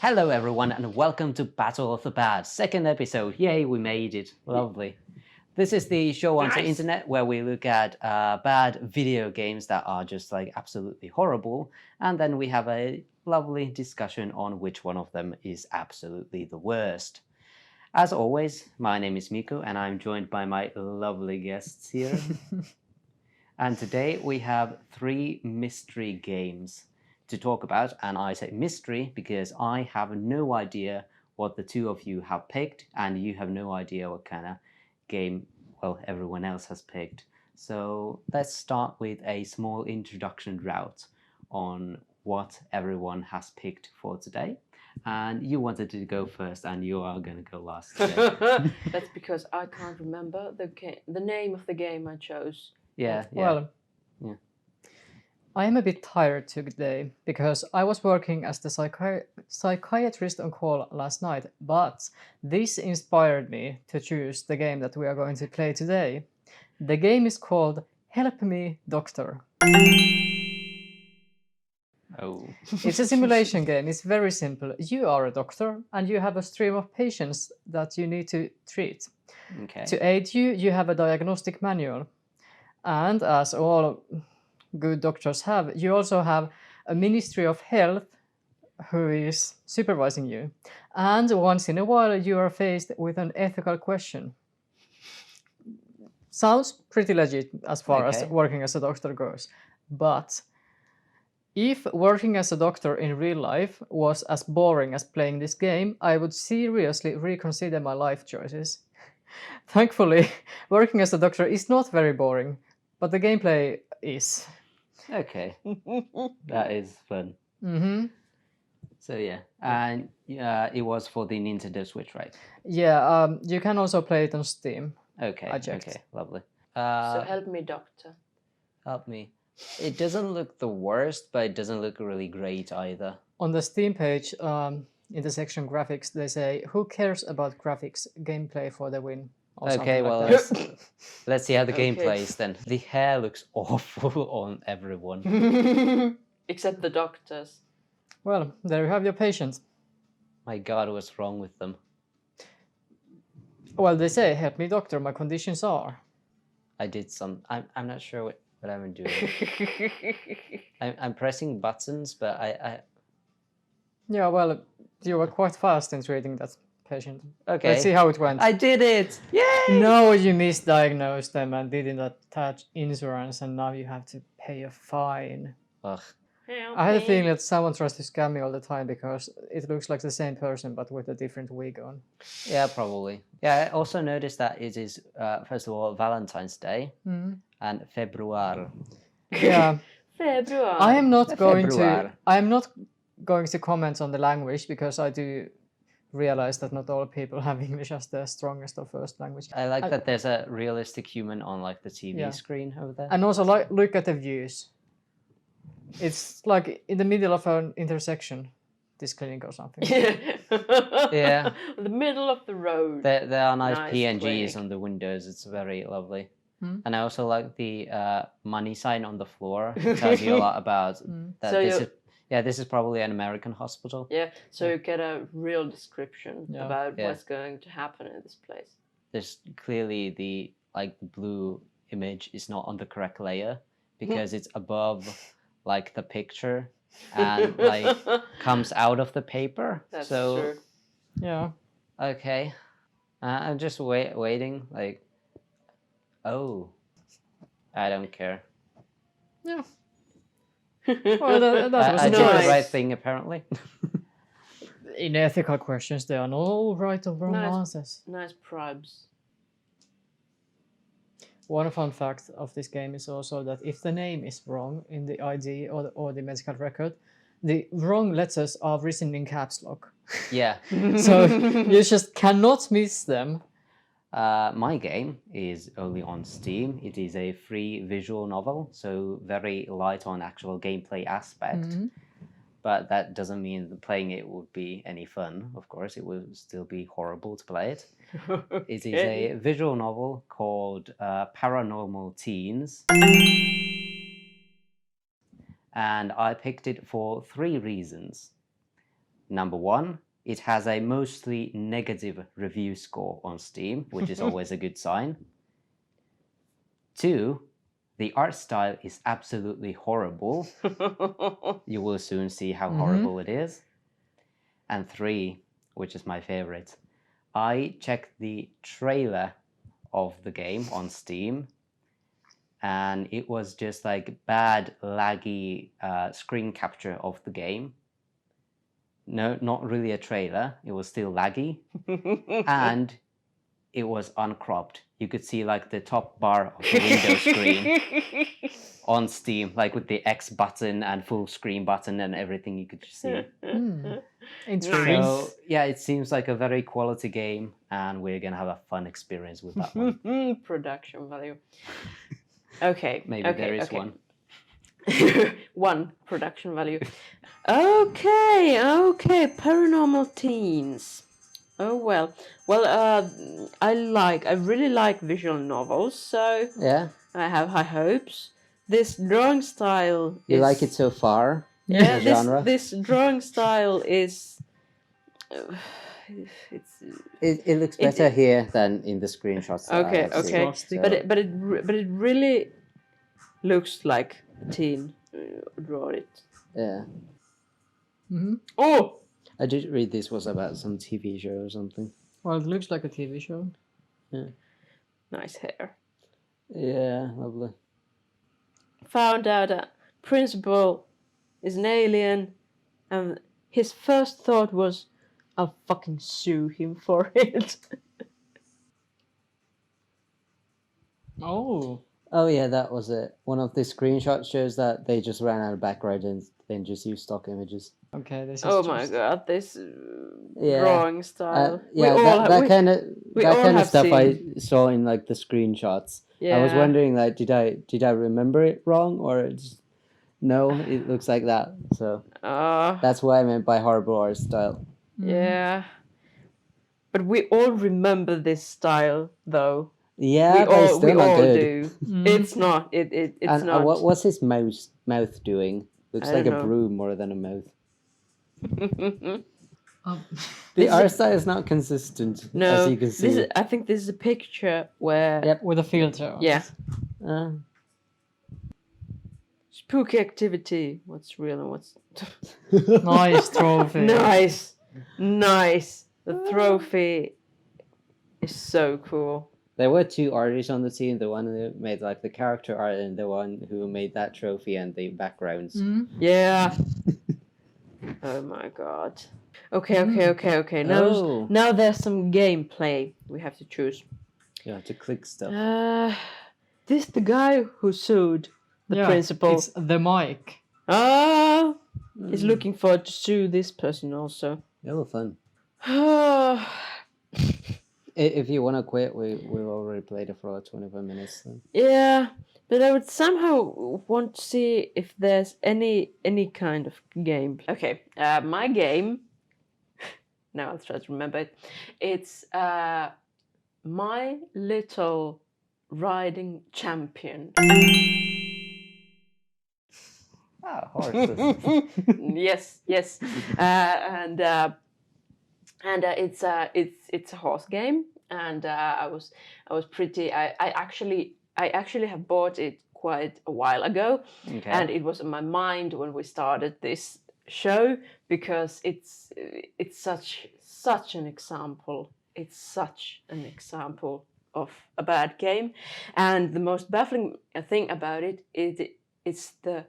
Hello everyone and welcome to Battle of the Bad, second episode. Yay, we made it. Lovely. This is the show on the internet where we look at bad video games that are just like absolutely horrible, and then we have a lovely discussion on which one of them is absolutely the worst. As always, my name is Miko and I'm joined by my lovely guests here. And today we have 3 mystery games to talk about, and I say mystery because I have no idea what the two of you have picked, and you have no idea what kind of game, well, everyone else has picked. So let's start with a small introduction route on what everyone has picked for today. And you wanted to go first, and you are going to go last today. That's because I can't remember the name of the game I chose. Yeah. Well, yeah. I am a bit tired today because I was working as the psychiatrist on call last night, but this inspired me to choose the game that we are going to play today. The game is called Help Me, Doctor. Oh. It's a simulation game. It's very simple. You are a doctor and you have a stream of patients that you need to treat. Okay. To aid you, you have a diagnostic manual. And as all good doctors have, you also have a Ministry of Health who is supervising you. And once in a while, you are faced with an ethical question. Sounds pretty legit as far as working as a doctor goes. But if working as a doctor in real life was as boring as playing this game, I would seriously reconsider my life choices. Thankfully, working as a doctor is not very boring, but the gameplay is. Okay, that is fun. Mm-hmm. So yeah, and it was for the Nintendo Switch, right? Yeah, you can also play it on Steam. Okay, I checked. okay, lovely. So help me, doctor. Help me. It doesn't look the worst, but it doesn't look really great either. On the Steam page, in the section graphics, they say, "Who cares about graphics? Gameplay for the win." Okay, well, like let's see how the game Okay. plays then. The hair looks awful on everyone. Except the doctors. Well, there you have your patients. My God, what's wrong with them? Well, they say, "Help me, doctor. My conditions are." I did some. I'm not sure what I'm doing. I'm pressing buttons, but I. Yeah, well, you were quite fast in treating that patient. Okay. Let's see how it went. I did it! Yay! No, you misdiagnosed them and didn't attach insurance, and now you have to pay a fine. Ugh. I had a feeling that someone tries to scam me all the time because it looks like the same person but with a different wig on. Yeah, probably. Yeah, I also noticed that it is, first of all, Valentine's Day and Februar. Yeah. February. I am not going Februar. to comment on the language because I do realize that not all people have English as their strongest or first language. I like that there's a realistic human on like the TV Yeah. screen over there. And also look at the views. It's like in the middle of an intersection, this clinic or something. Yeah. The middle of the road. There are nice Nice PNGs clinic. on the windows. It's very lovely. Hmm. And I also like the money sign on the floor. It tells you a lot about that. So this is probably an American hospital. Yeah, so you get a real description Yeah. about Yeah. what's going to happen in this place. There's clearly the blue image is not on the correct layer because it's above like the picture and like comes out of the paper. That's so true. Yeah. okay, I'm just waiting. Like, oh, I don't care. Yeah. Well, that was I did nice. the right thing apparently. In ethical questions, there are no right or wrong Nice. answers. Nice probes. One fun fact of this game is also that if the name is wrong in the ID or the medical record, the wrong letters are written in caps lock. Yeah. So you just cannot miss them. My game is only on Steam. It is a free visual novel, so very light on actual gameplay aspect. Mhm. But that doesn't mean that playing it would be any fun. Of course, it would still be horrible to play it. It is a visual novel called Paranormal Teens. And I picked it for 3 reasons. Number 1, it has a mostly negative review score on Steam, which is always a good sign. 2, the art style is absolutely horrible. You will soon see how horrible it is. And 3, which is my favorite, I checked the trailer of the game on Steam, and it was just like bad, laggy screen capture of the game. No, not really a trailer. It was still laggy, and it was uncropped. You could see like the top bar of the window screen on Steam, like with the X button and full screen button and everything you could see. Intriguing. So yeah, it seems like a very quality game, and we're gonna have a fun experience with that one. Production value. Okay. Maybe there is one. One production value. Okay. Paranormal Teens. Oh well. Well, I really like visual novels, so Yeah, I have high hopes. This drawing style. you is, like it so far? Yeah. The genre? This drawing style is. It's It looks better here than in the screenshots. That I have seen, so- but it really looks like a teen draw it. yeah, Oh, I did read this was about some TV show or something. Well, it looks like a TV show. nice hair. Yeah, lovely. Found out that principal is an alien, and his first thought was, "I'll fucking sue him for it." Oh. Oh yeah, that was it. One of the screenshots shows that they just ran out of background and then just used stock images. Okay, this is Oh just... my god, this Yeah. drawing style. Yeah, that kind of stuff seen. I saw in like the screenshots. Yeah. I was wondering, like, did I remember it wrong, or it's no, it looks like that. So that's what I meant by horrible art style. Yeah. But we all remember this style, though. Yeah, but it's still not good. Do. It's not. It's And not. what's his mouth doing? Looks I like a don't know. broom more than a mouth. Um, The art style is not consistent, No, as you can see. I think this is a picture where. Yep. with a filter. Yeah. Uh, Spooky activity. What's real and what's. Nice trophy. Nice. The trophy is so cool. There were 2 artists on the team, the one who made like the character art and the one who made that trophy and the backgrounds. Yeah. Oh my god. Okay. Now there's some gameplay we have to choose. You have to click stuff. This the guy who sued the principal. It's the mic. He's looking forward to sue this person also. Yeah, well, fun. If you want to quit, we've already played it for like 25 minutes. So. Yeah, but I would somehow want to see if there's any kind of game. Okay, my game. Now I'll try to remember it. It's My Little Riding Champion. Ah, horses. yes, and it's a horse game, and I was pretty. I actually have bought it quite a while ago, Okay. and it was in my mind when we started this show because it's such an example. It's such an example of a bad game, and the most baffling thing about it is it's the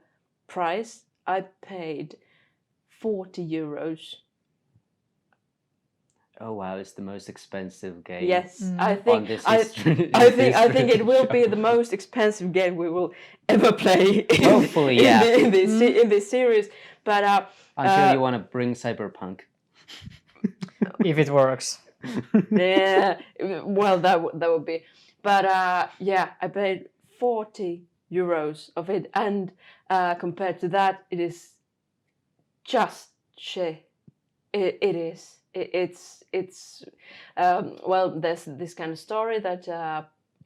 price. I paid €40. Oh wow, it's the most expensive game. Yes, I on think this I think it will be the most expensive game we will ever play. Hopefully, yeah. In this series, but Until you want to bring Cyberpunk. If it works. yeah, well that would be, but yeah, I paid €40 of it, and compared to that, it is just shit. It is. It's well, there's this kind of story that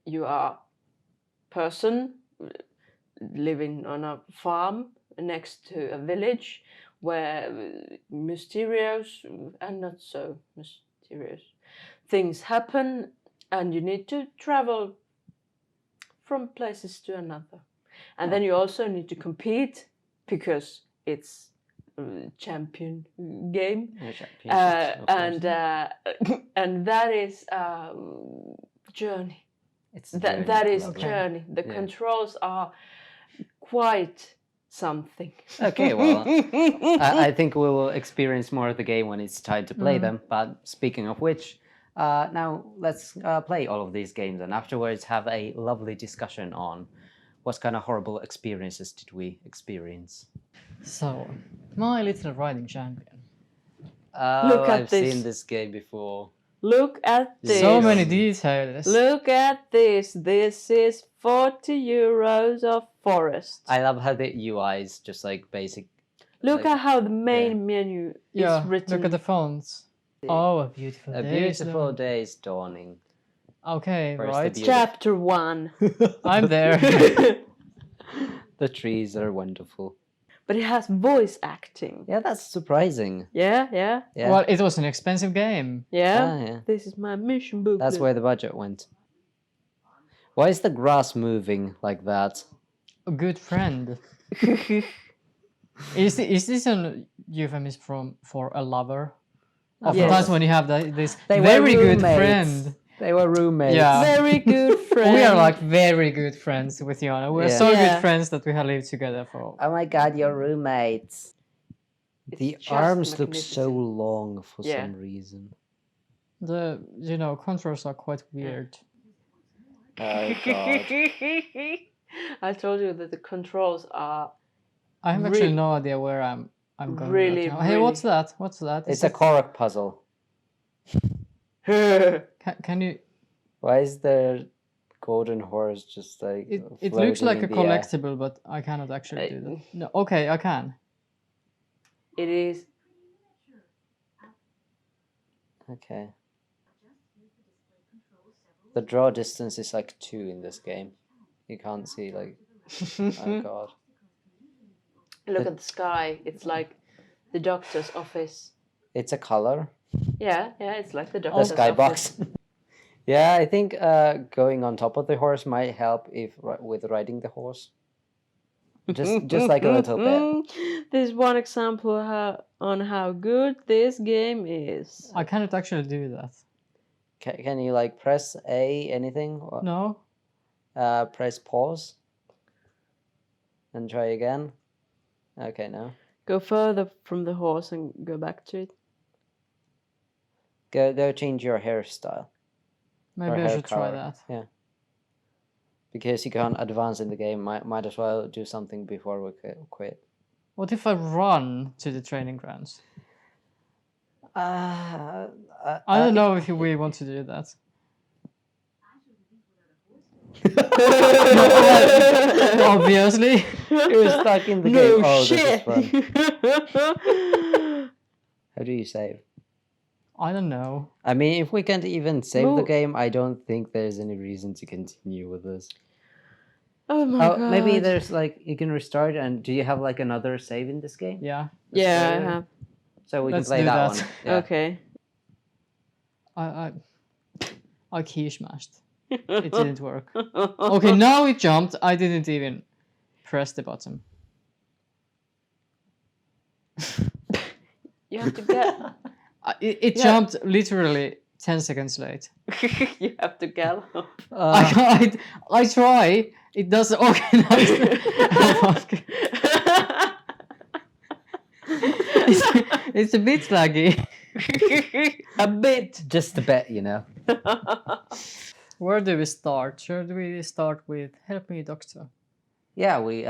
you are a person living on a farm next to a village where mysterious and not so mysterious things happen, and you need to travel from places to another. And then you also need to compete because it's a champion game. And and that is journey. That is journey. The controls are quite something. Okay, well, I think we will experience more of the game when it's time to play them. But speaking of which, now let's play all of these games and afterwards have a lovely discussion on what kind of horrible experiences did we experience. So, My Little Riding Champion. Look at I've this. seen this game before. Look at this. So many details. Look at this. This is 40 euros of forest. I love how the UI is just like basic. Look at how the main menu is written. Look at the fonts. Oh, a beautiful day. A beautiful day is dawning. Okay, Where's right. the Chapter 1. I'm there. The trees are wonderful. But it has voice acting. Yeah, that's surprising. Yeah. Well, it was an expensive game. Yeah. This is my mission book. That's where the budget went. Why is the grass moving like that? A good friend. Is this a euphemism for a lover? Oftentimes when you have this very good friend. They were roommates. Yeah. Very good friend. We are like very good friends with Jana. We're so good friends that we have lived together for. Oh my god, you're roommates. The just arms look magnificent. so long for some reason. The controls are quite weird. Oh god. I told you that the controls are I have actually no idea where I'm going. Really, right now. Hey, really- what's that? What's that? It's a Korok puzzle. Can you? Why is the golden horse just like It looks like a floating in the air? collectible, but I cannot actually do that. No, okay, I can. It is. Okay. The draw distance is like 2 in this game. You can't see like. Oh god. Look at the sky. It's like the doctor's office. It's a color. Yeah, it's like the The doctor's office. skybox. Yeah, I think going on top of the horse might help with riding the horse. Just like a little bit. This is one example on how good this game is. I cannot actually do that. Can you like press A anything? Or, No. press pause. And try again. Okay, no. Go further from the horse and go back to it. Go change your hairstyle. Maybe Or I hair should try color. that. Yeah. Because you can't advance in the game, might as well do something before we quit. What if I run to the training grounds? I don't know if we want to do that. Obviously. You're stuck in the No game. Oh, shit. this is fun. How do you save? I don't know. I mean, if we can't even save the No. game, I don't think there's any reason to continue with this. Oh my god. Maybe there's like you can restart. And do you have like another save in this game? Yeah. Yeah, I have. So we Let's can play do that that. one. Yeah. Okay. I key smashed. It didn't work. Okay, now it jumped. I didn't even press the button. You have to get. It jumped literally 10 seconds late. You have to gallop. I try. It doesn't organize. It's a bit laggy. A bit. Just a bit, you know. Where do we start? Should we start with Help Me Doctor? Yeah, we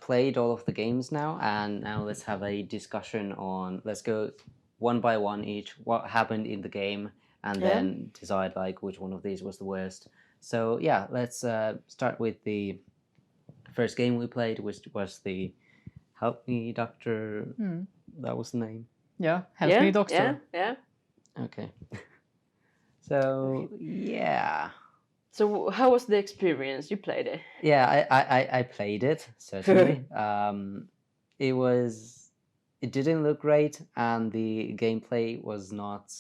played all of the games now, and now let's have a discussion on. Let's go one by one each. What happened in the game, and then decide like which one of these was the worst. So yeah, let's start with the first game we played, which was the Help Me Doctor. That was the name. Yeah, Help Me Doctor. Yeah. Okay. So yeah. So how was the experience? You played it. Yeah, I played it certainly. It it didn't look great, and the gameplay was not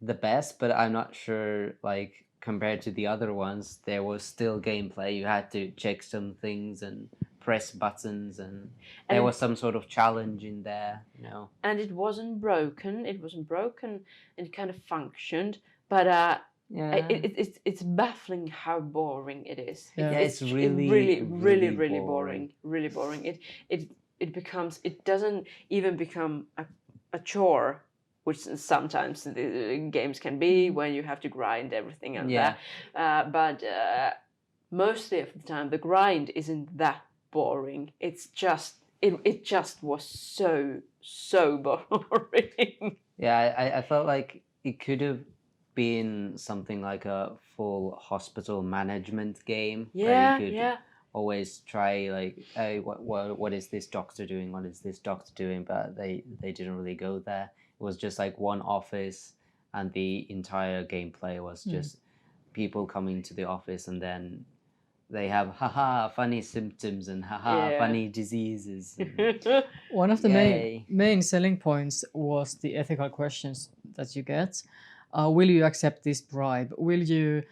the best. But I'm not sure, like compared to the other ones, there was still gameplay. You had to check some things and press buttons, and there was some sort of challenge in there, you know. And it wasn't broken. It wasn't broken. It kind of functioned, but Yeah. it's baffling how boring it is. Yeah. It's really, really really boring. Really boring. It becomes. It doesn't even become a chore, which sometimes the games can be when you have to grind everything and Yeah. that. But mostly of the time, the grind isn't that boring. It's just it just was so boring. Yeah, I felt like it could have been something like a full hospital management game where you could always try like, hey, what is this doctor doing? What is this doctor doing? But they didn't really go there. It was just like one office, and the entire gameplay was just people coming to the office, and then they have haha funny symptoms and haha funny diseases. One of the main selling points was the ethical questions that you get. Will you accept this bribe? Will you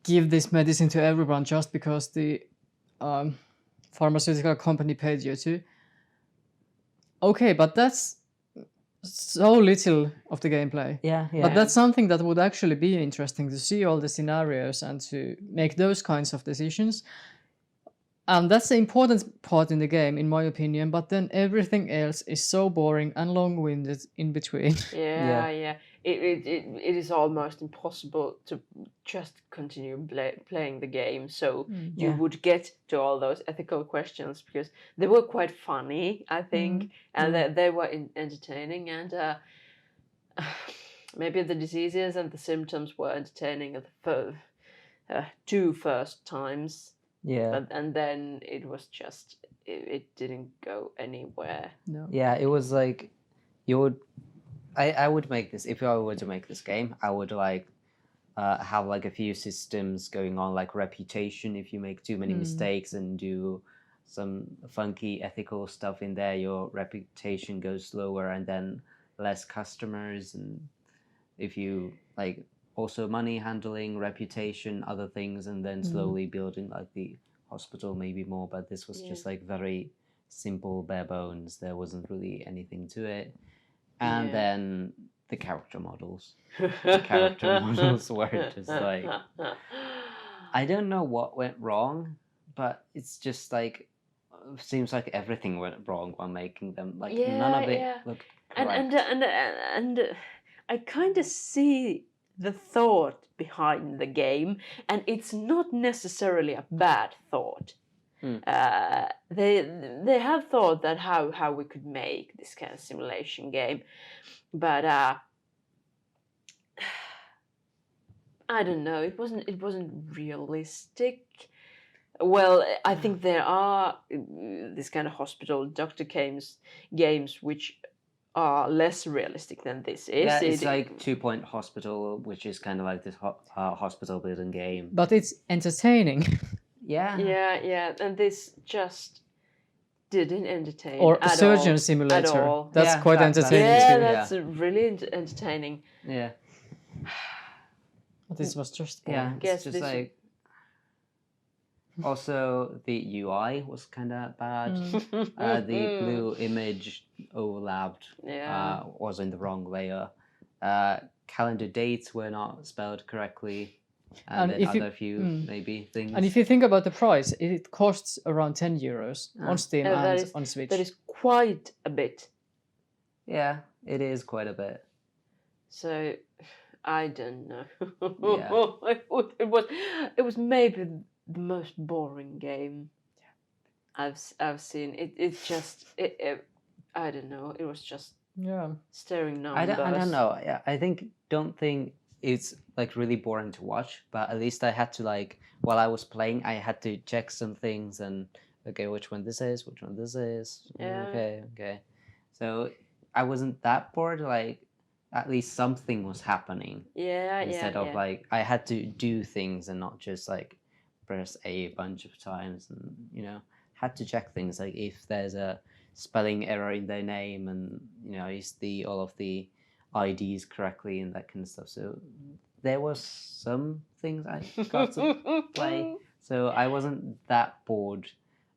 give this medicine to everyone just because the pharmaceutical company paid you to? Okay, but that's so little of the gameplay. Yeah. But that's something that would actually be interesting to see all the scenarios and to make those kinds of decisions. And that's the important part in the game, in my opinion. But then everything else is so boring and long-winded in between. Yeah. It is almost impossible to just continue playing the game. So you would get to all those ethical questions because they were quite funny, I think, and they were entertaining. And maybe the diseases and the symptoms were entertaining at the two first times. Yeah. And then it was just it didn't go anywhere. No. Yeah, it was like you would. I would make this if I were to make this game. I would like have like a few systems going on, like reputation. If you make too many mistakes and do some funky ethical stuff in there, your reputation goes lower, and then less customers. And if you like also money handling, reputation, other things, and then slowly building like the hospital maybe more. But this was just like very simple, bare bones. There wasn't really anything to it. And then the character models. The character models were just like, I don't know what went wrong, but it's just like seems like everything went wrong while making them. Like none of it looked correct. And I kind of see the thought behind the game, and it's not necessarily a bad thought. They have thought that how we could make this kind of simulation game, but I don't know. It wasn't realistic. Well, I think there are this kind of hospital doctor games which are less realistic than this is. Yeah, it's like 2 Point Hospital, which is kind of like this hospital building game. But it's entertaining. Yeah, and this just didn't entertain. Or at Surgeon all, Simulator. At all. That's quite entertaining Yeah, too. that's really entertaining. Yeah. But this was just Yeah, Guess it's just this- like. Also, the UI was kind of bad. The blue image overlapped. Was in the wrong layer. Calendar dates were not spelled correctly. And then other few maybe things. And if you think about the price, it costs around €10 on Steam and on Switch. That is quite a bit. Yeah, it is quite a bit. So I don't know. It was maybe the most boring game I've seen. It just I don't know. It was just staring numbers. I don't know. Yeah, don't think it's like really boring to watch, but at least I had to like while I was playing, I had to check some things and okay, which one this is, which one this is. Yeah. Okay. So I wasn't that bored. Like at least something was happening. Instead of like I had to do things and not just like press a bunch of times and had to check things like if there's a spelling error in their name, and is all of the IDs correctly and that kind of stuff. So there was some things I got to play. So I wasn't that bored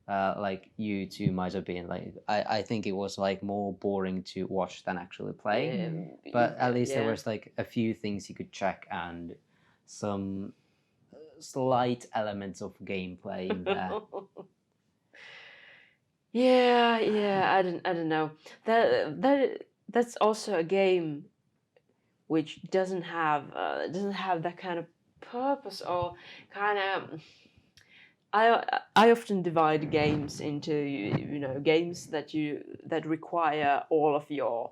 like you two might have been. Like I think it was like more boring to watch than actually play. But at least there was like a few things you could check and some slight elements of gameplay in there. Yeah. I don't know. That's also a game which doesn't have that kind of purpose or kind of. I often divide games into games that require all of your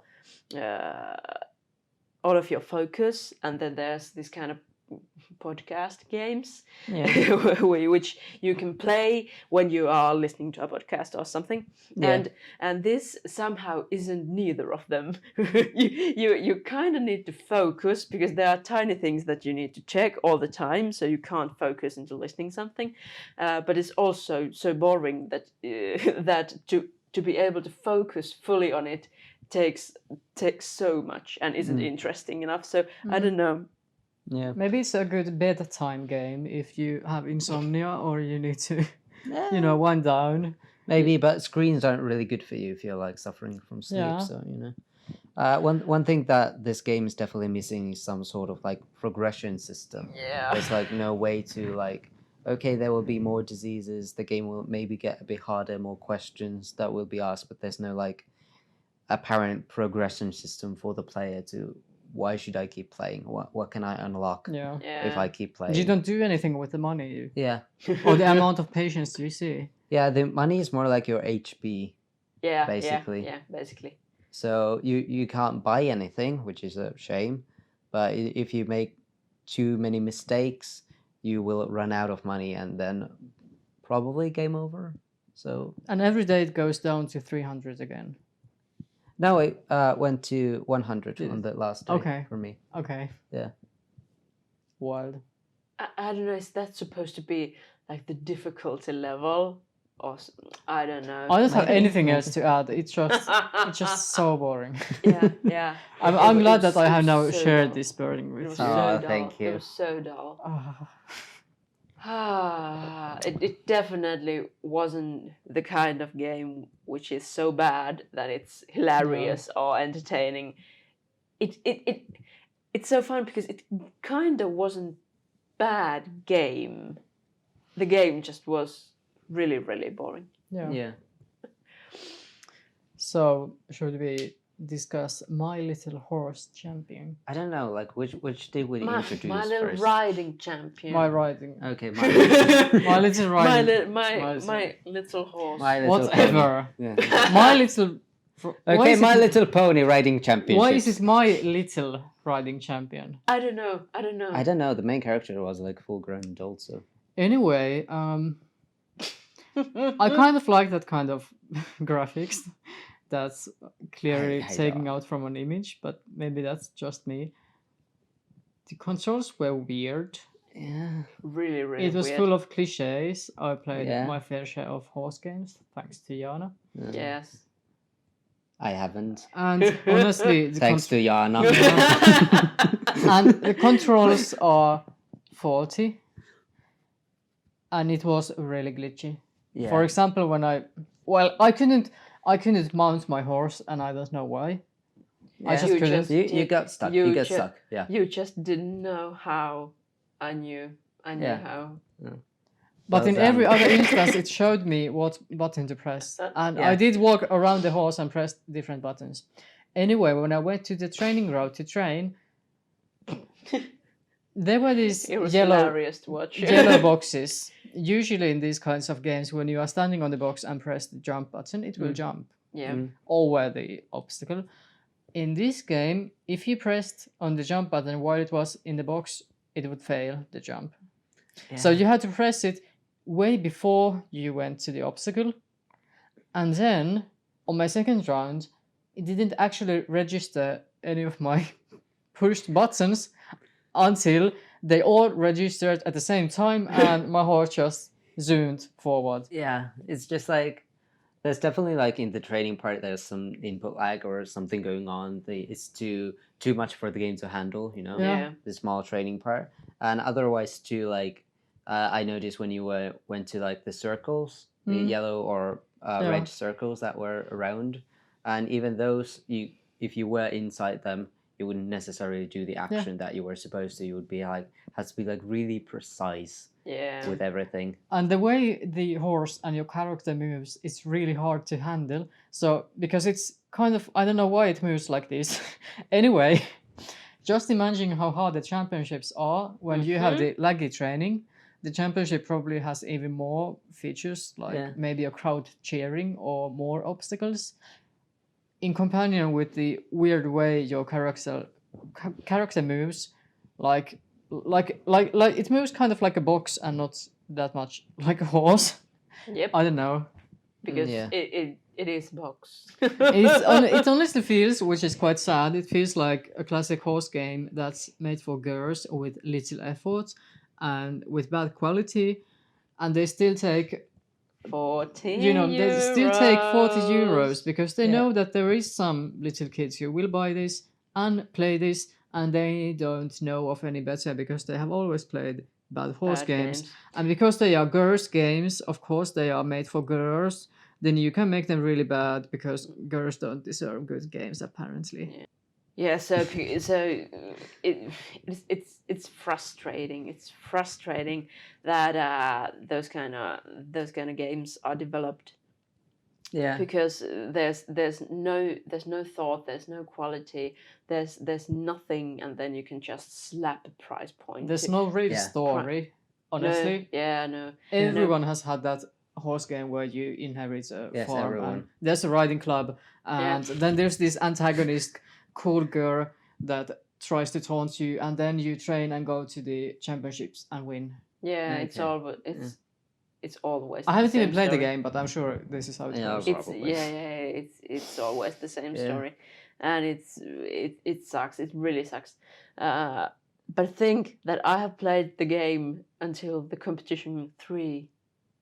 focus, and then there's this kind of podcast games which you can play when you are listening to a podcast or something. And this somehow isn't neither of them. you kind of need to focus because there are tiny things that you need to check all the time, so you can't focus into listening something, but it's also so boring that that to be able to focus fully on it takes so much and isn't interesting enough. So I don't know. Yeah. Maybe it's a good bedtime game if you have insomnia or you need to, wind down. Maybe, but screens aren't really good for you if you're like suffering from sleep. Yeah. So one thing that this game is definitely missing is some sort of like progression system. Yeah. There's like no way to like, okay, there will be more diseases. The game will maybe get a bit harder, more questions that will be asked, but there's no like apparent progression system for the player to. Why should I keep playing? What can I unlock if I keep playing? You don't do anything with the money. Yeah. Or the amount of patience you see. Yeah, the money is more like your HP. Yeah. Basically. Yeah, basically. So you can't buy anything, which is a shame. But if you make too many mistakes, you will run out of money and then probably game over. So. And every day it goes down to 300 again. No, it went to 100 on the last day for me. Okay. Yeah. Wild. I don't know, is that supposed to be like the difficulty level? Or I don't know. I don't have anything else to add. It's just so boring. Yeah. I'm glad that I have now shared this burden with you. Oh, thank you. It was so dull. It definitely wasn't the kind of game which is so bad that it's hilarious or entertaining. It's so fun because it kind of wasn't bad game. The game just was really, really boring. Yeah. So should we discuss My Little Horse Champion? I don't know, like which did we introduce My little first? riding champion. My riding. Okay, My little riding. My little horse. My Little Whatever. Pony. Yeah. My little. Okay, My Little Pony riding championship. Why is it My Little Riding Champion? I don't know. I don't know. The main character was like full-grown adult, so. Anyway, I kind of like that kind of graphics. That's clearly taken out from an image, but maybe that's just me. The controls were weird. Yeah. Really, really It was weird. full of cliches. I played my fair share of horse games, thanks to Jana. Yes. I haven't. And honestly, Thanks to Jana. and the controls are faulty. And it was really glitchy. Yeah. For example, when I couldn't mount my horse, and I don't know why. I just couldn't. You got stuck. You got stuck. Yeah. You just didn't know how. I knew how. Yeah. But Well in done. every other instance, it showed me what button to press, and I did walk around the horse and press different buttons. Anyway, when I went to the training ground to train, there were these It was yellow hilarious to watch. boxes. Usually in these kinds of games, when you are standing on the box and press the jump button, it will jump Yeah. over the obstacle. In this game, if you pressed on the jump button while it was in the box, it would fail the jump. So you had to press it way before you went to the obstacle. And then on my second round, it didn't actually register any of my pushed buttons until they all registered at the same time, and my horse just zoomed forward. Yeah, it's just like there's definitely like in the training part there's some input lag or something going on. It's too much for the game to handle, you know. Yeah. The small training part, and otherwise too like I noticed when you went to like the circles, the yellow or red circles that were around, and even those if you were inside them, you wouldn't necessarily do the action that you were supposed to. You would be like has to be like really precise with everything. And the way the horse and your character moves is really hard to handle. So because it's kind of, I don't know why it moves like this. Anyway, just imagine how hard the championships are when you have the laggy training. The championship probably has even more features, like maybe a crowd cheering or more obstacles. In companion with the weird way your character moves, like it moves kind of like a box and not that much like a horse. Yep. I don't know. Because it is box. It honestly feels, which is quite sad, it feels like a classic horse game that's made for girls with little effort and with bad quality, and they still take 40 they still take 40 euros because they know that there is some little kids who will buy this and play this, and they don't know of any better because they have always played bad horse games. And because they are girls games, of course they are made for girls, then you can make them really bad because girls don't deserve good games apparently. So it's frustrating. It's frustrating that those kind of games are developed. Yeah. Because there's no thought, there's no quality, there's nothing, and then you can just slap a price point. There's no real story, honestly. No. Everyone has had that horse game where you inherit a farm. Everyone. And there's a riding club, and then there's this antagonist, cool girl that tries to taunt you, and then you train and go to the championships and win. Yeah, it's always. I haven't even played story. the game, but I'm sure this is how it goes. It's always the same story, and it sucks. It really sucks. But think that I have played the game until the competition 3,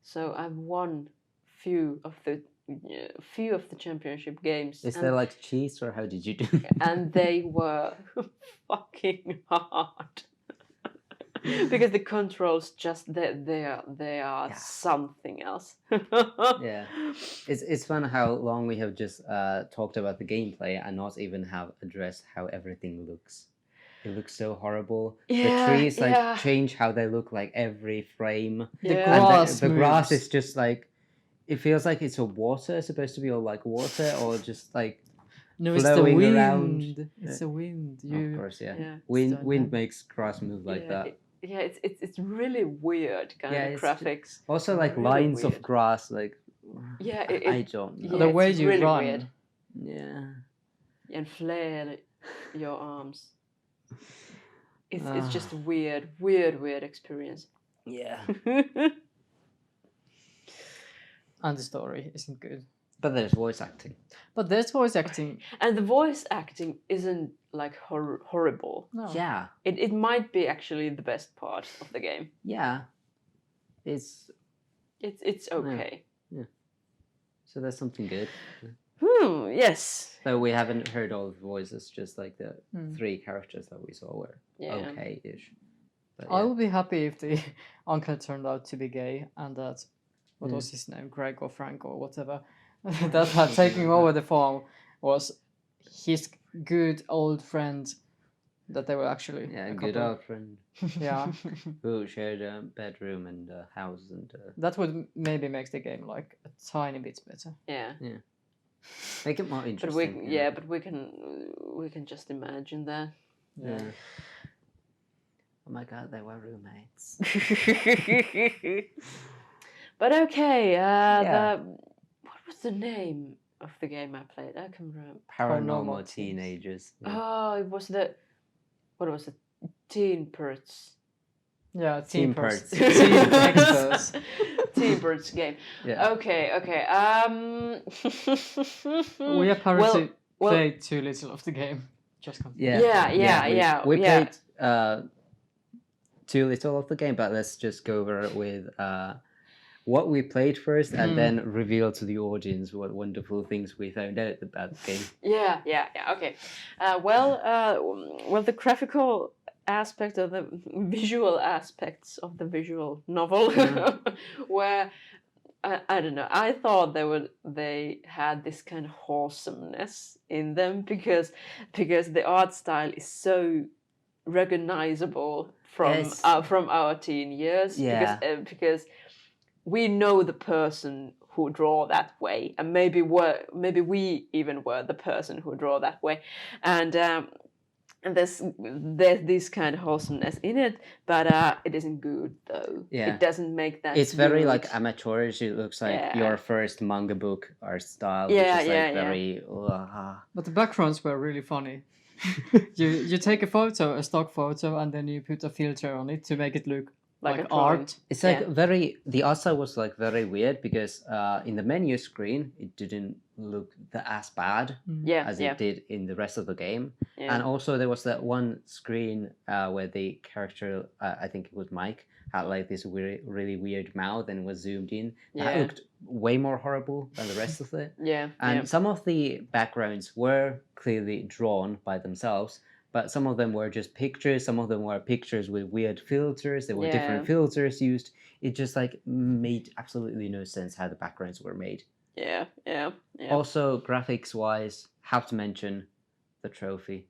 so I've won few of the championship games. Is there like cheese, or how did you do? And they were fucking hard. Because the controls just they are something else. It's fun how long we have just talked about the gameplay and not even have addressed how everything looks. It looks so horrible. The trees change how they look like every frame. The grass is just like, it feels like it's supposed to be all like water, or just like it's the wind. Around. It's the wind. Of course, wind makes grass move like that. Yeah, it's really weird kind of graphics. Also, like really lines of grass, like I don't know. The way you really run. Weird. Yeah. And flail your arms. It's just a weird experience. Yeah. And the story isn't good. But there's voice acting. And the voice acting isn't like horrible. No. Yeah. It might be actually the best part of the game. Yeah. It's okay. Yeah. So that's something good. Yes. So we haven't heard all the voices, just like the 3 characters that we saw were okay-ish. But, I would be happy if the uncle turned out to be gay, and that what was his name, Greg or Frank or whatever, that had taken over the farm was his good old friend that they were actually good old friend. Yeah. Who shared a bedroom and a house and. That would maybe make the game like a tiny bit better. Yeah. Make it more interesting. But we can just imagine that. Yeah. Oh my god, they were roommates. But okay, what was the name of the game I played? I can remember. Paranormal Teenagers. Oh, it was what was it? Teen Perts. Yeah, Teen Perts. Teen Experts. Teen Perts game. Yeah. Okay. We apparently played too little of the game. Just continue. We played too little of the game, but let's just go over it with what we played first and then reveal to the audience what wonderful things we found out about the game. Yeah. Okay. Well, the graphical aspect of the visual aspects of the visual novel, where I don't know. I thought they had this kind of wholesomeness in them because the art style is so recognizable from our teen years. Yeah. Because we know the person who draw that way, and maybe we even were the person who draw that way, and there's this kind of wholesomeness in it, but it isn't good though. Yeah. It doesn't make that. It's very good. like amateurish. It looks like your first manga book art style, Yeah, which is like yeah, very. But the backgrounds were really funny. you take a photo, a stock photo, and then you put a filter on it to make it look like art. It's like the art style was like very weird because in the menu screen it didn't look as bad as it did in the rest of the game. Yeah. And also there was that one screen where the character, I think it was Mike, had like this really weird mouth and was zoomed in. That looked way more horrible than the rest of it. And some of the backgrounds were clearly drawn by themselves, but some of them were just pictures. Some of them were pictures with weird filters. There were different filters used. It just like made absolutely no sense how the backgrounds were made. Yeah. Also, graphics-wise, have to mention the trophy.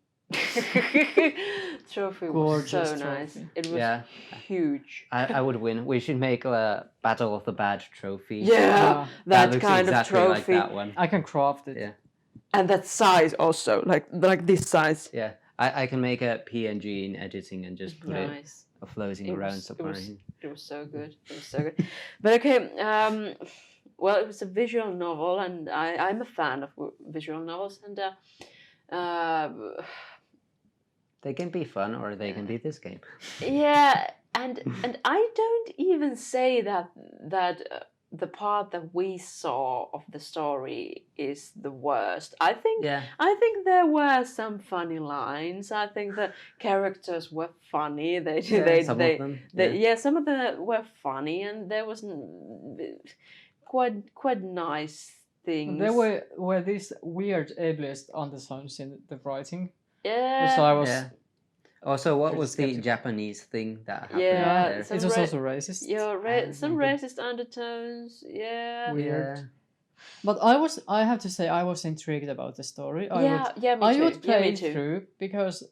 Trophy Gorgeous was so trophy. nice. It was huge. I would win. We should make a Battle of the Bad trophy. Yeah, that looks kind exactly of trophy. like that one. I can craft it. Yeah. And that size also, like this size. Yeah, I can make a PNG in editing and just put it floating around somewhere. It was so good. But okay, well, it was a visual novel, and I'm a fan of visual novels, and they can be fun, or they can be this game. Yeah, and I don't even say that the part that we saw of the story is the worst. I think there were some funny lines. I think the characters were funny. Some of them were funny, and there was quite nice things. There were these weird ableist undertones in the writing. Yeah. So I was. Yeah. Also, what was the Japanese thing that happened there? It was also racist. Yeah, some racist undertones. Yeah. Weird. Yeah. But I have to say, I was intrigued about the story. Me would play too. through because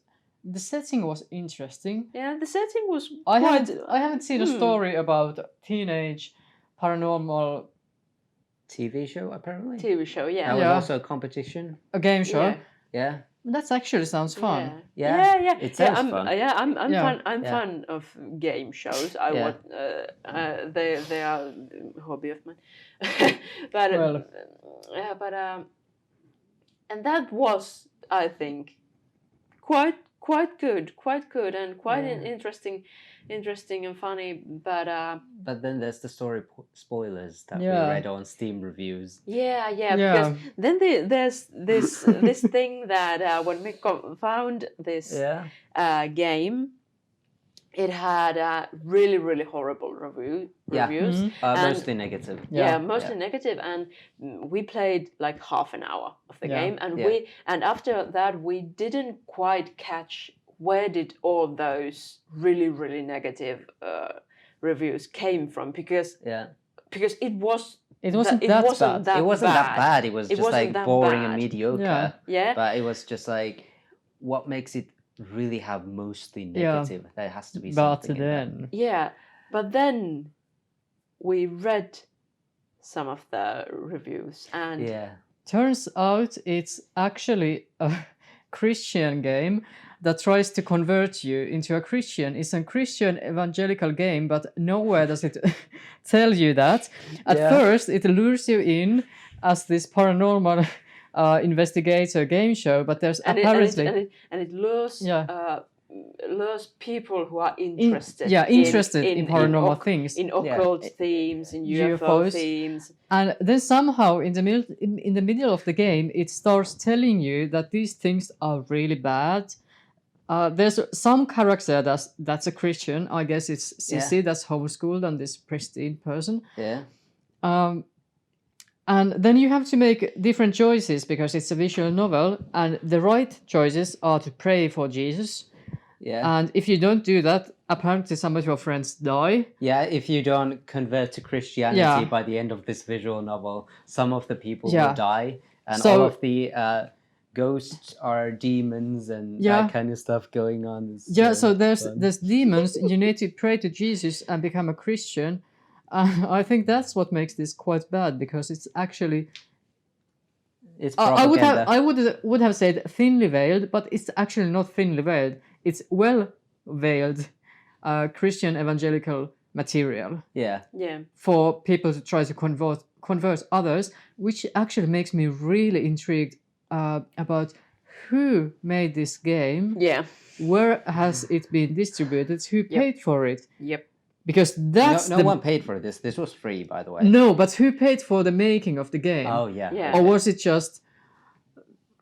the setting was interesting. Yeah, the setting was. I haven't seen a story about teenage paranormal TV show apparently. TV show, yeah. That was also a competition. A game show. Yeah. That actually sounds fun. Yeah. It sounds fun. I'm fan of game shows. I want they are a hobby of mine. But and that was, I think, quite good and quite interesting and funny, but then there's the story spoilers that we read on Steam reviews. Because then there's this thing that when we found this game, it had really horrible reviews. Mostly negative. Mostly negative, and we played like half an hour of the game, and after that we didn't quite catch where did all those really negative reviews came from, because it wasn't that bad. It was just like boring and mediocre. Yeah. But it was just like, what makes it really have mostly negative? There has to be something. But then we read some of the reviews, and turns out it's actually a Christian game that tries to convert you into a Christian. It's a Christian evangelical game, but nowhere does it tell you that. At first, it lures you in as this paranormal investigator game show, but there's apparently... It lures people who are interested in paranormal things, in occult themes, in UFO themes, and then somehow in the middle of the game it starts telling you that these things are really bad. There's some character that's a Christian. I guess it's Sissy, that's homeschooled and this pristine person. And then you have to make different choices because it's a visual novel, and the right choices are to pray for Jesus. Yeah. And if you don't do that, apparently some of your friends die. Yeah, if you don't convert to Christianity Yeah. by the end of this visual novel, some of the people Yeah. will die, and So- all of the ghosts are demons and Yeah. that kind of stuff going on. It's Yeah, so fun. there's demons. You need to pray to Jesus and become a Christian. I think that's what makes this quite bad because it's actually It's I propaganda. would have said thinly veiled, but it's actually not thinly veiled. It's well veiled Christian evangelical material Yeah. Yeah. for people to try to convert others, which actually makes me really intrigued about who made this game, Yeah. where has it been distributed, who paid for it, Yep. because that's No one paid for this. This was free, by the way. No, but who paid for the making of the game? Oh yeah. Yeah. Or was it just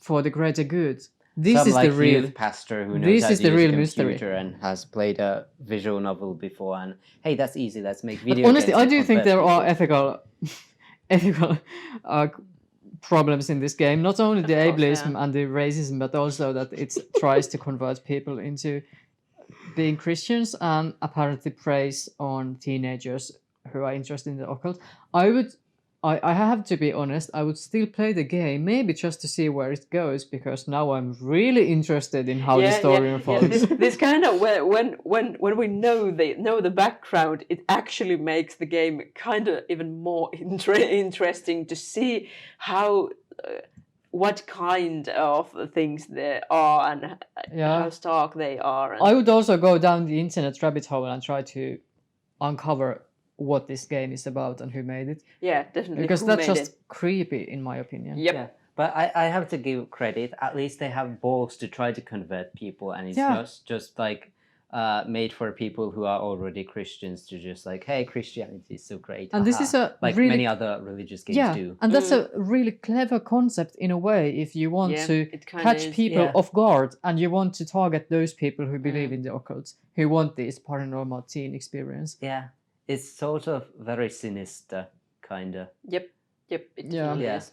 for the greater good? This Some is like the real youth pastor who knows this how is to the use a real mystery. computer and has played a visual novel before, and hey, that's easy. Let's make But video honestly, games I and do think convert there are people. ethical problems in this game. Not only the course, ableism yeah. and the racism, but also that it tries to convert people into being Christians and apparently preys on teenagers who are interested in the occult. I have to be honest, I would still play the game, maybe just to see where it goes, because now I'm really interested in how the story unfolds. This kind of when we know the background, it actually makes the game kind of even more interesting to see how what kind of things there are and how stark they are. And I would also go down the internet rabbit hole and try to uncover what this game is about and who made it. Yeah, definitely. Because who that's made just it. creepy, in my opinion. Yep. Yeah. But I have to give credit. At least they have balls to try to convert people, and it's not just like made for people who are already Christians to just like, hey, Christianity is so great. And this is a like really, many other religious games do. And that's a really clever concept in a way. If you want to catch people off guard and you want to target those people who believe in the occult, who want this paranormal teen experience. Yeah, it's sort of very sinister, kind of. Yep. It definitely is.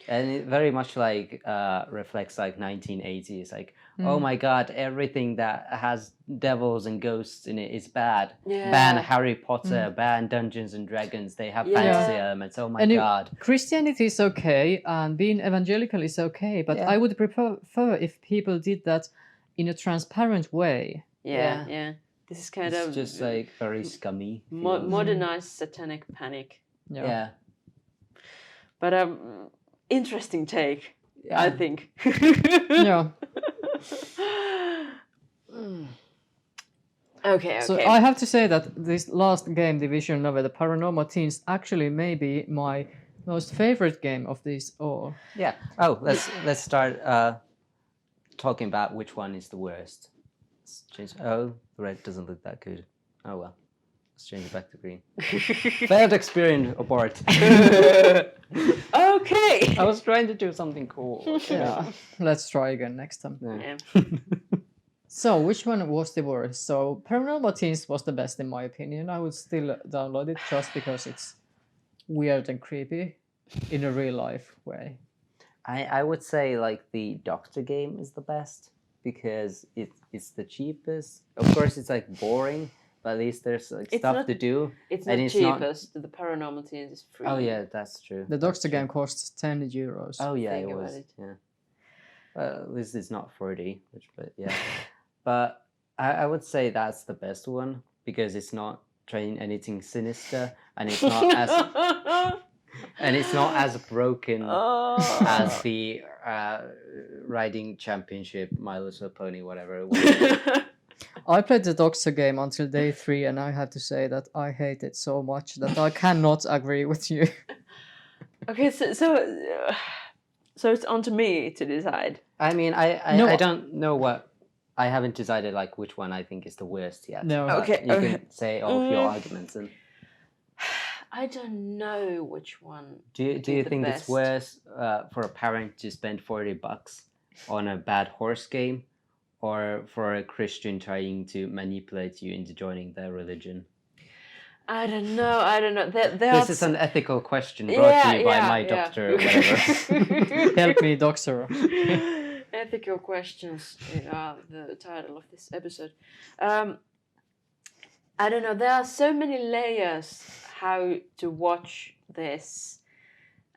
And it very much like reflects like 1980s, like oh my god, everything that has devils and ghosts in it is bad. Yeah. Ban Harry Potter, ban Dungeons and Dragons. They have fantasy elements. Oh my god. Christianity is okay and being evangelical is okay, but I would prefer if people did that in a transparent way. Yeah. This is kind of just like very scummy. Modernized satanic panic. Yeah. But interesting take, I think. Yeah. Okay. So I have to say that this last game, the visual novel, the Paranormal Teens, actually may be my most favorite game of these all. Yeah. Oh, let's start talking about which one is the worst. Let's change. Oh, the red doesn't look that good. Oh well. Let's change it back to green. Failed experience abort. Okay. I was trying to do something cool. Yeah. Let's try again next time. Yeah. So, which one was the worst? So, Paranormal Teens was the best in my opinion. I would still download it just because it's weird and creepy in a real life way. I would say like the Doctor game is the best because it's the cheapest. Of course, it's like boring, but at least there's like stuff to do. It's not cheapest. The Paranormal Teens is free. Oh yeah, that's true. The Doctor game costs €10. Oh yeah, Think it about was. it. Yeah. Well, at least it's not 40, but yeah. But I would say that's the best one because it's not trying anything sinister and it's not as broken as the riding championship, My Little Pony, whatever it was. I played the Doctor game until day 3, and I have to say that I hate it so much that I cannot agree with you. Okay, so it's on to me to decide. I mean, I don't know what. I haven't decided like which one I think is the worst yet. No. Okay. You can say all of your arguments and. I don't know which one. Do you think it's worse for a parent to spend $40 on a bad horse game, or for a Christian trying to manipulate you into joining their religion? I don't know. I don't know. There This are is an ethical question brought to you by my yeah. doctor, whatever. Help me, doctor. Ethical questions are the title of this episode. I don't know. There are so many layers how to watch this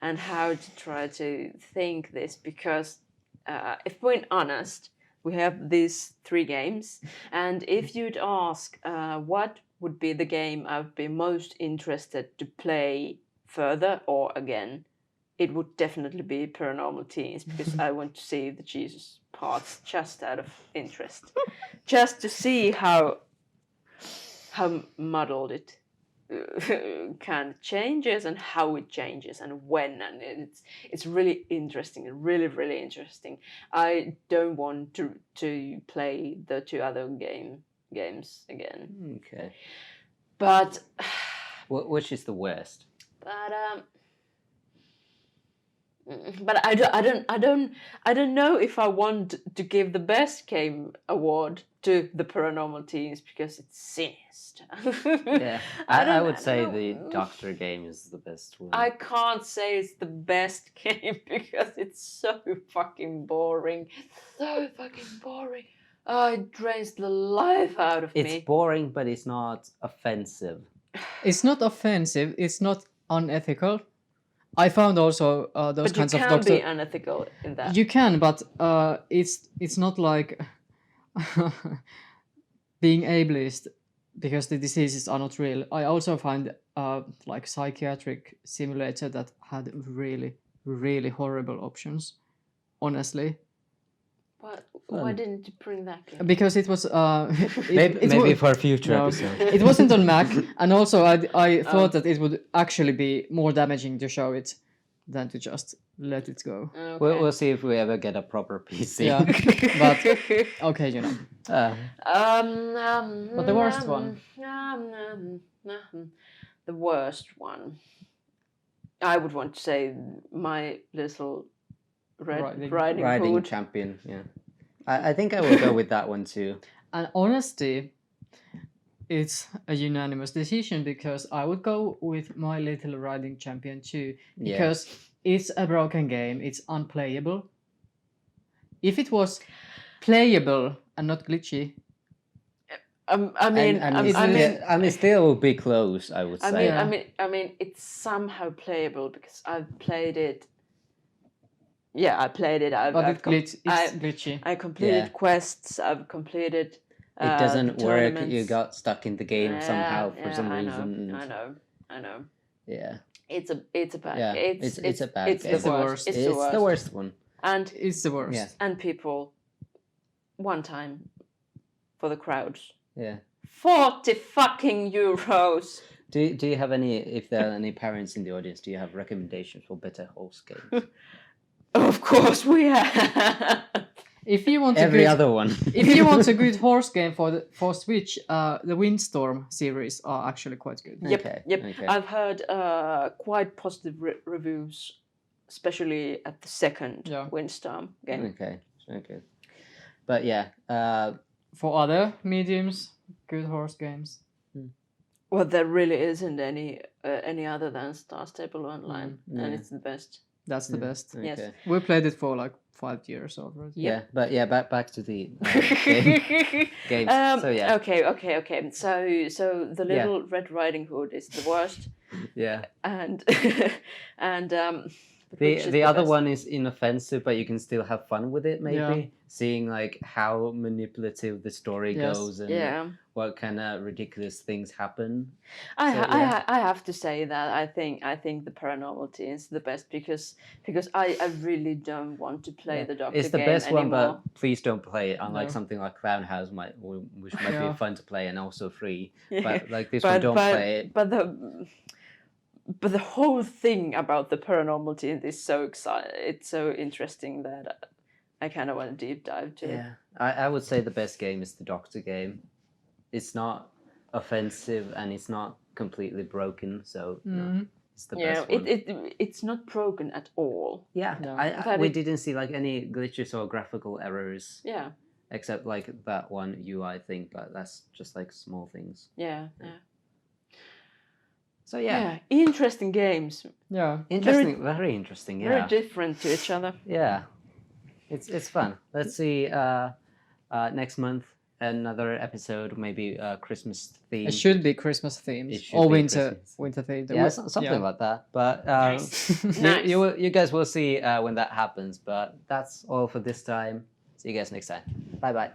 and how to try to think this because if we're honest, we have these 3 games, and if you'd ask what would be the game I'd be most interested to play further or again, it would definitely be Paranormal Teens because I want to see the Jesus parts just out of interest, just to see how muddled it kind of changes and how it changes and when, and it's really interesting, really interesting. I don't want to play the 2 other games again. Okay. But Which is the worst? But I don't know if I want to give the best game award to the Paranormal Teens because it's sinister. Yeah, I would say the Doctor game is the best one. I can't say it's the best game because it's so fucking boring. So fucking boring. Oh, it drains the life out of me. It's boring, but it's not offensive. It's not offensive. It's not unethical. I found also those kinds of doctor. But you can be unethical in that. You can, but it's not like being ableist because the diseases are not real. I also find like psychiatric simulator that had really horrible options. Honestly, why didn't you bring that game? because it was maybe for a future episode. It wasn't on Mac, and also I thought that it would actually be more damaging to show it than to just let it go. Okay. We'll see if we ever get a proper PC. Yeah, but okay, you know. But the worst one. The worst one. I would want to say My Little Riding Hood. Champion. Yeah, I think I will go with that one too. And honesty, it's a unanimous decision because I would go with My Little Riding Champion too because it's a broken game. It's unplayable. If it was playable and not glitchy, I mean, still will be close. I would say. I mean, it's somehow playable because I've played it. Yeah, I played it. But it's glitchy. I completed quests. I've completed. It doesn't work. tournaments. You got stuck in the game somehow for some reason. I know. Yeah. It's a bad. Yeah. It's a bad game. It's the worst. It's the worst one. And it's the worst. Yeah. And people, one time, for the crowds. Yeah. 40 fucking euros. Do you have any? If there are any parents in the audience, do you have recommendations for better horse games? Of course we have. If you want other one. If you want a good horse game for Switch, the Windstorm series are actually quite good. Yep. Okay. I've heard quite positive reviews, especially at the second Windstorm game. Okay. But yeah, for other mediums, good horse games. Well, there really isn't any other than Star Stable Online, and it's the best. That's the best. Yes. Okay. We played it for like 5 years already. Yeah, but back to the games. So yeah. Okay. So the Little Red Riding Hood is the worst. Yeah. And the other one is inoffensive, but you can still have fun with it. Maybe seeing like how manipulative the story goes and what kind of ridiculous things happen. I have to say that I think the Paranormal Teens is the best because I really don't want to play the Doctor game. It's the best anymore. one, but please don't play it. Unlike something like Clown House, which might be fun to play and also free. But like this one, don't play it. But the whole thing about the Paranormal Teens is so exciting. It's so interesting that I kind of want to deep dive to it. Yeah, I would say the best game is the Doctor game. It's not offensive and it's not completely broken, so it's the best one. It's not broken at all. Yeah, No. we didn't see like any glitches or graphical errors. Yeah. Except like that one UI thing, but that's just like small things. Yeah. So yeah, Yeah, interesting games. Yeah. interesting, very interesting. Very Yeah, different to each other. yeah, it's fun. Let's see. Next month another episode, maybe Christmas theme. It should be Christmas themed It should or be winter Christmas. winter themed. Yeah, something like that. But Nice. you guys will see when that happens. But that's all for this time. See you guys next time. Bye bye.